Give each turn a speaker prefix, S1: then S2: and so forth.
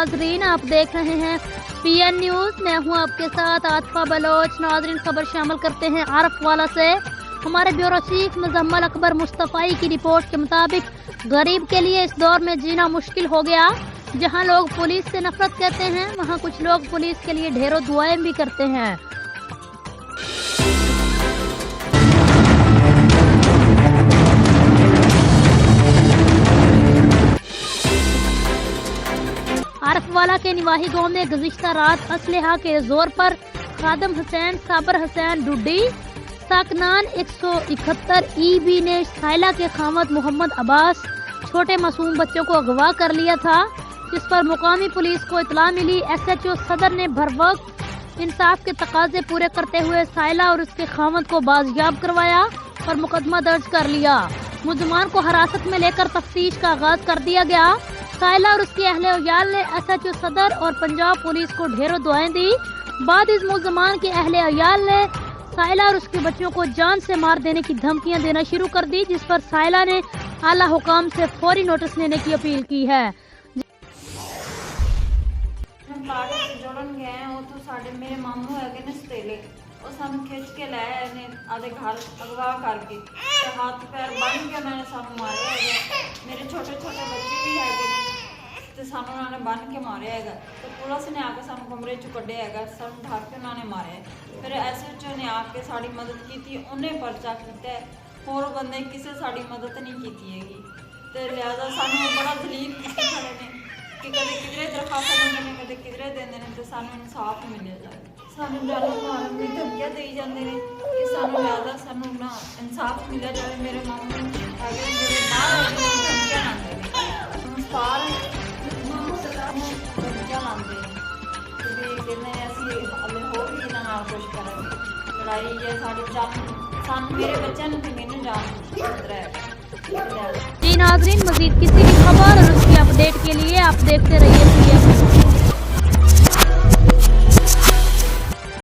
S1: नाजरीन, आप देख रहे हैं PN न्यूज। मैं हूं आपके साथ आतिफा बलोच। नाजरीन, खबर शामिल करते हैं आरफवाला से। हमारे ब्यूरो चीफ मुजम्मल अकबर मुस्तफ़ाई की रिपोर्ट के मुताबिक गरीब के लिए इस दौर में जीना मुश्किल हो गया। जहां लोग पुलिस से नफरत करते हैं, वहां कुछ लोग पुलिस के लिए ढेरों दुआएं भी करते हैं। आरफवाला के निवाही गांव में गुज़िश्ता रात असलहा के जोर पर खादम हुसैन, साबर हुसैन डुड्डी, साकनान 171 EB ने साइला के खामद मोहम्मद अब्बास छोटे मासूम बच्चों को अगवा कर लिया था, जिस पर मुकामी पुलिस को इतला मिली। SHO सदर ने भरवक्त इंसाफ के तकाजे पूरे करते हुए साइला और उसके खामद को बाजियाब करवाया और मुकदमा दर्ज कर लिया। मुलजमान को हिरासत में लेकर तफ्तीश का आगाज कर दिया गया। साइला और उसके अहले-उयाल ने SHO सदर और पंजाब पुलिस को ढेरों दुआएं दी। बाद इस मुलजमान के अहले-उयाल ने साइला और उसके बच्चों को जान से मार देने की धमकियां देना शुरू कर दी, जिस पर साइला ने आला हुकाम से फौरी नोटिस लेने की अपील की है।
S2: जोड़न गए हैं, तो साढ़े मेरे मामू है ने सतेले सानू खिंच के लै आए ने आधे घर अगवा करके हाथ पैर बन के उन्होंने सानू मारे है। मेरे छोटे छोटे बच्चे भी है तो सानू उन्होंने बन के मारे है। तो पुलिस ने आके सानू कमरे चो कढ़े है, सानू ढक के उन्होंने मारे। फिर SHO ने आके साड़ी मदद की, उन्हें पर्चा किया। होर बंदे किसी साड़ी मदद नहीं की हैगी। तो लिहाजा सानू बड़ा दलील खड़े ने कि कदे किधरे दरखास्त देंगे ने, कदे किधरे देंगे ने, तो सानू इंसाफ मिले जाए। सानू जाने मारन की धमकियां दी जाती ने कि सानू लिहाजा सानू ना इंसाफ मिले जाए। मेरे मामू आगे मेरे बाहर धमकियां लाते हैं, सार धमकियां लाते हैं कि कहने असीं हले होर भी इन्हां नाल कुछ करांगे। लड़ाई है साडी जान, सानू मेरे बच्चों ने तो मैनू जान खतरा है।
S1: जी नाजरीन, मजीद किसी भी खबर और उसकी अपडेट के लिए आप देखते रहिए